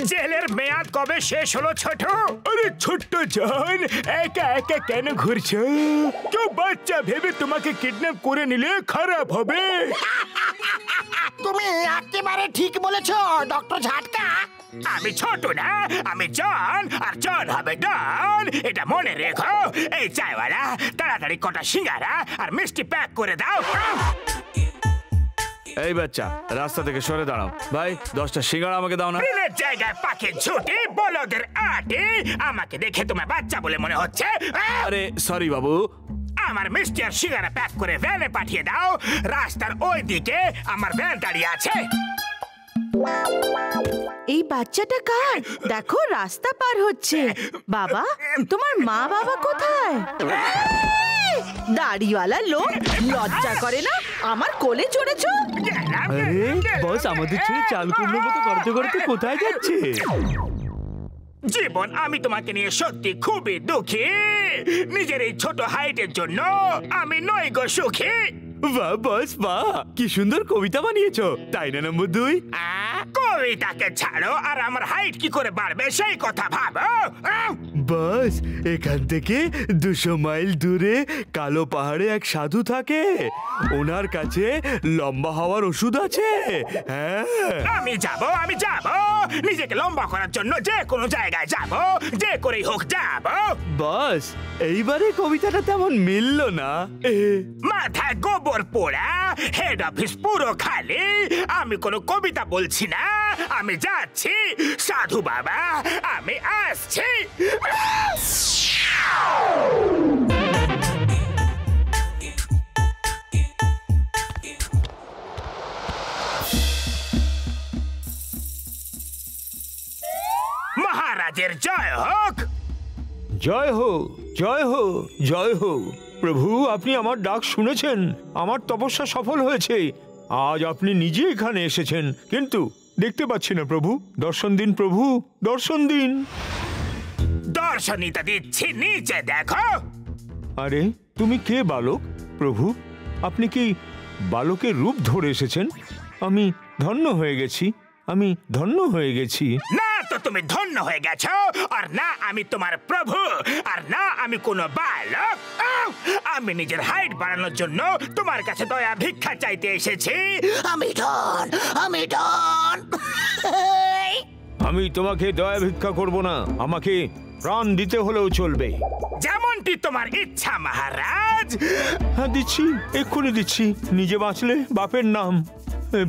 জেলের মেয়াদ কবে শেষ হলো ছোট? আরে ছোট্ট জন, একা একা কেন ঘুরছো? কেউ বাচ্চা ভেবে তোমাকে কিডন্যাপ করে নিলে খারাপ হবে। তুমি একেবারে ঠিক বলেছো ডক্টর ঝাটকা। আমি ছোট না, আমি জন, আর জন হবে ডন, এটা মনে রেখো। এই চায়ওয়ালা, তাড়াতাড়ি কটা সিঙ্গারা আর মিষ্টি প্যাক করে দাও। এই বাচ্চা, রাস্তা থেকে সরে দাঁড়াও। ভাই 10টা সিঙ্গারা আমাকে দাও না। ট্রেনের জায়গায় পাখি ছুটি, বলদের আটি। আমাকে দেখে তোমার বাচ্চা বলে মনে হচ্ছে? আরে সরি বাবু। আমার মিষ্টি আর সিঙ্গারা প্যাক করে ভ্যানে পাঠিয়ে দাও। রাস্তার ওই দিকে আমার ভ্যান দাঁড়িয়ে আছে। এই বাচ্চাটা কার? দেখো রাস্তা পার হচ্ছে। বাবা, তোমার মা বাবা কোথায়? দাড়িওয়ালা লোক, লজ্জা করে না? আমার কোলে চড়েছো? আরে বস, আমাদের ছেলে চাল কুমড়োর মতো করতে করতে কোথায় যাচ্ছে? জীবন, আমি তোমাকে নিয়ে সত্যি খুবই দুঃখী। নিজের এই ছোট হাইটের জন্য আমি নই গো সুখী। বাহ বস বাহ, কি সুন্দর কবিতা বানিয়েছো, তাই না নম্বর 2? কবিতাকে ছাড়ো, আর আমার হাইট কি করে বাড়বে সেই কথা ভাবো। বস, এখান থেকে 200 মাইল দূরে কালো পাহাড়ে এক সাধু থাকে। ওনার কাছে লম্বা হওয়ার ওষুধ আছে। হ্যাঁ, আমি যাব নিজেকে লম্বা করার জন্য যে কোনো জায়গায় যাব, যে করেই হোক যাব। বস, এইবারে কবিতাটা তেমন মিলল না। মাথায় গোবর পোড়া, হেড অফিস পুরো খালি। আমি কোনো কবিতা বলছি না, আমি যাচ্ছি। সাধু বাবা, আমি আসছি। মহারাজের জয় হোক। জয় হো, জয় হো, জয় হো। প্রভু, আপনি আমার ডাক শুনেছেন, আমার তপস্যা সফল হয়েছে। আজ আপনি নিজে এখানে এসেছেন, কিন্তু দেখতে পাচ্ছি না প্রভু। দর্শন দিন প্রভু, দর্শন দিন। দর্শনীতা দিচ্ছি, নিচে দেখো। আরে তুমি কে বালক? প্রভু, আপনি কি বালকের রূপ ধরে এসেছেন? আমি ধন্য হয়ে গেছি, আমি ধন্য হয়ে গেছি। না তো তুমি ধন্য হয়ে গেছো, আর না আমি তোমার প্রভু, আর না আমি কোনো বালক। আমি নিজের হাইট বাড়ানোর জন্য তোমার কাছে দয়া ভিক্ষা চাইতে এসেছি। আমি ডন, আমি ডন। আমি তোমাকে দয়া ভিক্ষা করব না, আমাকে প্রাণ দিতে হলেও চলবে। যেমনটি তোমার ইচ্ছা মহারাজ। হ্যাঁ দিচ্ছি, এক্ষুনি দিচ্ছি। নিজে বাঁচলে বাপের নাম।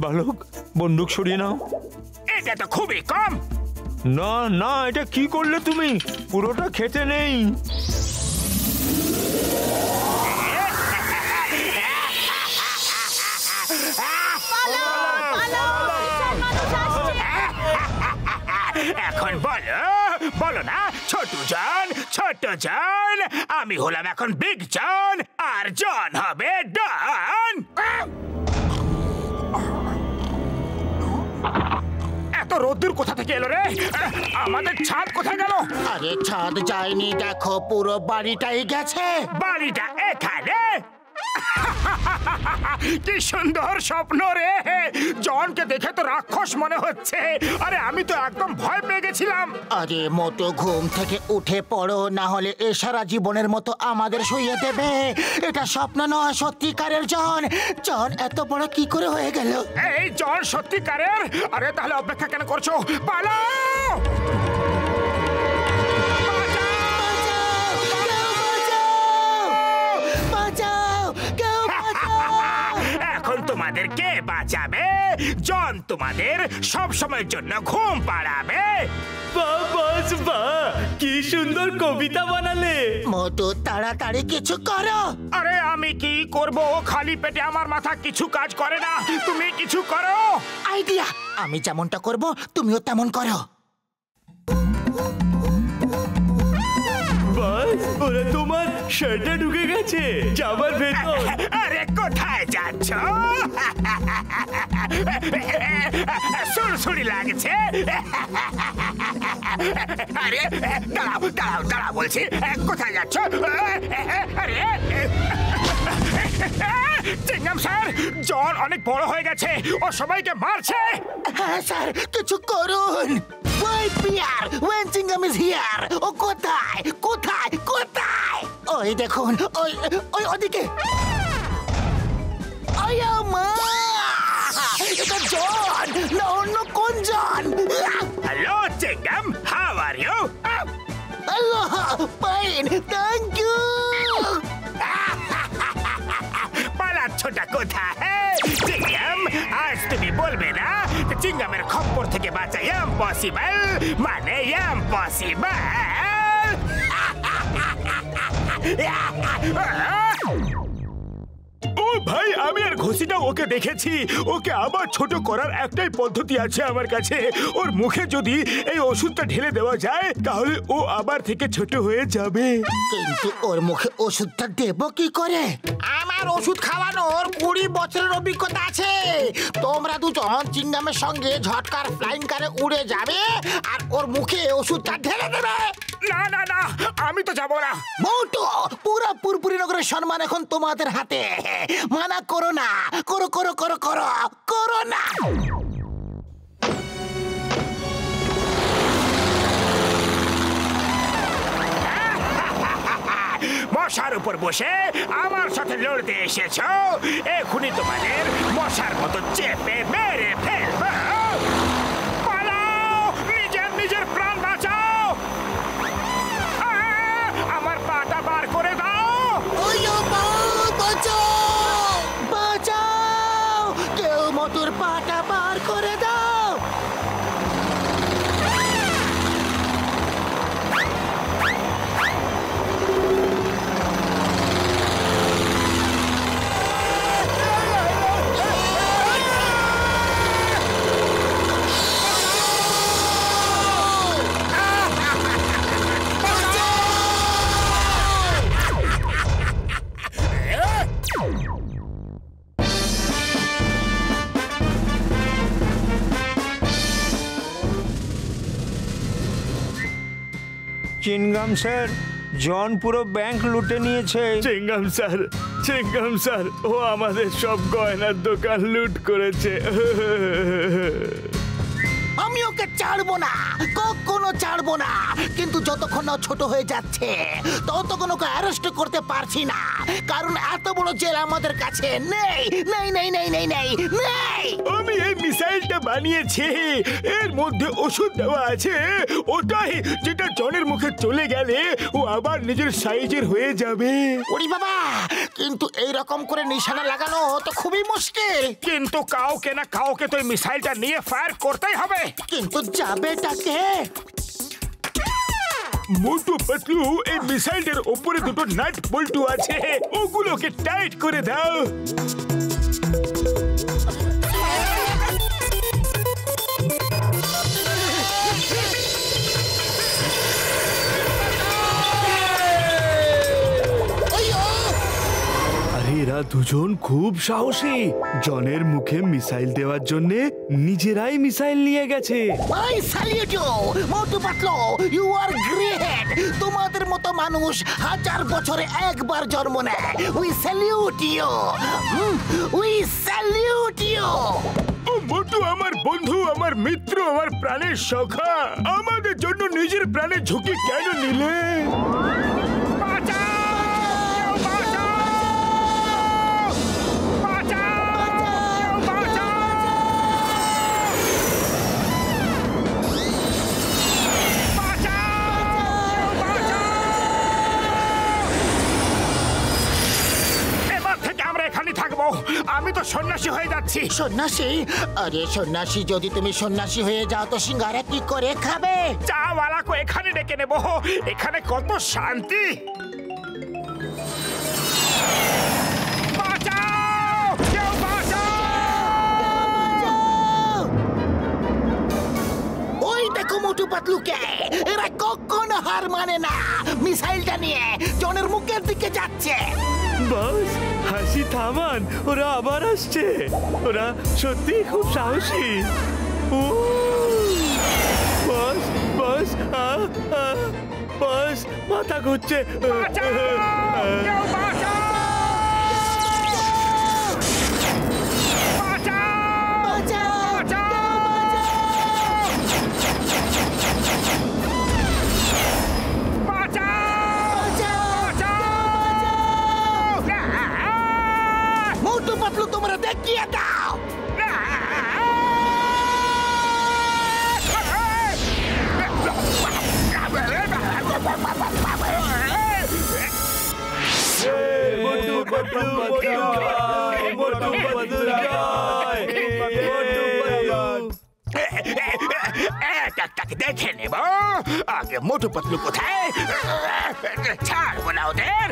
বালক, বন্দুক সরিয়ে নাও। এটা তো খুবই কম। না না, এটা কি করলে তুমি? পুরোটা খেতে নেই। এখন বলো, বলো না ছোট জন, ছোট জন। আমি হলাম এখন বিগ জন, আর জন হবে ডন। এত রোদ্দুর কোথা থেকে এলো রে? আমাদের ছাদ কোথায় গেল? আরে ছাদ যায়নি, দেখো পুরো বাড়িটাই গেছে। বাড়িটা এখানে? কি সুন্দর স্বপ্ন রে। জনকে দেখে তো রাক্ষস মনে হচ্ছে। আরে আমি তো একদম ভয় পেয়ে গেছিলাম। আরে মোটো, ঘুম থেকে উঠে পড়ো, না হলে এ সারা জীবনের মতো আমাদের শুইয়ে দেবে। এটা স্বপ্ন নয়, সত্যিকারের জন। জন এত বড় কি করে হয়ে গেল? এই জন সত্যিকারের? আরে তাহলে অপেক্ষা কেন করছো? পালাও! এখন তোমাদের কে বাঁচাবে? জন তোমাদের সব সময়ের জন্য ঘুম পাড়াবে। বস বাহ, কি সুন্দর কবিতা বানালে। মোটু, তাড়াতাড়ি কিছু করো। আরে আমি কি করব? খালি পেটে আমার মাথা কিছু কাজ করে না। তুমি কিছু করো। আইডিয়া, আমি যেমনটা করব তুমিও তেমন করো। বস, ওরা তোমার শার্টে ঢুকে গেছে, যাবার ভেতর। আরে কোথায় যাচ্ছ? সুরসুরি লাগছে। আরে দাঁড়াও দাঁড়াও দাঁড়াও বলছি, কোথায় যাচ্ছ? আরে চিংগাম স্যার, জন অনেক বড় হয়ে গেছে, ও সবাইকে মারছে। হ্যাঁ স্যার, কিছু করুন। ওই পিয়ার when চিংগাম is here ও কোথায় কোথায় কোথায় ওই দেখুন ওই ওই ওদিকে আয়া মা এটা জন না অন্য কোন জন hello Chingum, how are you? Hello fine thank you পালাচ্ছোটা কোথায় চিংগাম? আজ তুমি বলবে না চিংগামের খপ্পর থেকে বাঁচা ইম্পসিবল, মানে ইম্পসিবল। ও ভাই, আমি আর ঘষিটা ওকে দেখেছি। ওকে আবার ছোট করার একটাই পদ্ধতি আছে আমার কাছে। ওর মুখে যদি এই ওষুধটা ঢেলে দেওয়া যায় তাহলে ও আবার থেকে ছোট হয়ে যাবে। কিন্তু ওর মুখে ওষুধটা দেব কি করে? আমার ওষুধ খাওয়ানোর 20 বছরের অভিজ্ঞতা আছে। তোমরা দুজন চিংগামের সঙ্গে ঝটকার ফ্লাইং কারে উড়ে যাবে আর ওর মুখে ওষুধটা ঢেলে দেবে। না না না, আমি তো যাবো না। মোটো পুরো পুরপুরি নগরের সম্মান এখন তোমাদের হাতে। মানা করো না, করো করো করো করো করো না। মশার উপর বসে আমার সাথে লড়তে এসেছো, এখনই তোমাদের মশার মতো চেপে মেরে ফেলবো। পালাও, নিজের নিজের প্রাণ বাঁচাও। আমার পাটা বার করে দাও। বাঁচাও বাঁচাও, কেউ মোটর পাটা বার করে দাও। চিনগাম স্যার, জন পুরো ব্যাংক লুটে নিয়েছে। চিংগাম স্যার, ও আমাদের সব গয়নার দোকান লুট করেছে। আমি ওকে ছাড়বো না, কখনো ছাড়বো না। কিন্তু যতক্ষণ না ছোট হয়ে যাচ্ছে ততক্ষণ ওকে অ্যারেস্ট করতে পারছি না, কারণ এত বড় জেল আমাদের কাছে নেই নেই নেই নেই নেই নেই নেই। আমি এই মিসাইলটা বানিয়েছি, এর মধ্যে ওষুধ দেওয়া আছে, ওটাই যেটা জনের মুখে চলে গেলে ও আবার নিজের সাইজের হয়ে যাবে। ওরে বাবা, কিন্তু এই রকম করে নিশানা লাগানো তো খুবই মুশকিল। কিন্তু কাউকে না কাউকে তো এই মিসাইলটা নিয়ে ফায়ার করতেই হবে। কিন্তু যাবেটাকে মোটু পাতলু, এই মিসাইলটার উপরে দুটো নাট বল্টু আছে, ওগুলোকে টাইট করে দাও। এরা দুজন খুব সাহসী। জনের মুখে মিসাইল দেওয়ার জন্য নিজেরাই মিসাইল নিয়ে গেছে। I salute you Motu Patlu, you are great. তোমাদের মতো মানুষ 1000 বছরে একবার জন্ম নেয়। We salute you, we salute you. ও মোটু আমার বন্ধু, আমার মিত্র, আমার প্রাণের সখা, আমাদের জন্য নিজের প্রাণের ঝুঁকি কেন নিলে? আমি তো সন্ন্যাসী হয়ে যাচ্ছি। সন্ন্যাসী? আরে সন্ন্যাসী, যদি তুমি সন্ন্যাসী হয়ে যাও তো সিঙ্গারা কি করে খাবে? চাওয়ালাকে এখানে ডেকে নেব, এখানে কত শান্তি। বাঁচাও, কেউ বাঁচাও। ওই দেখো মোটু পাতলুকে, এরা কখনো হার মানে না। মিসাইলটা নিয়ে জনের মুখের দিকে যাচ্ছে। বস, হাসি থামান, ওরা আবার আসছে। ওরা সত্যি খুব সাহসী। বস বস বস, মাথা ঘুরছে। মোটু পাতলু তোমরা দেখিয়ে দাও। তাকে দেখে নেব আগে। মোটু পাতলু কোথায়? ছাড়বো না ওদের।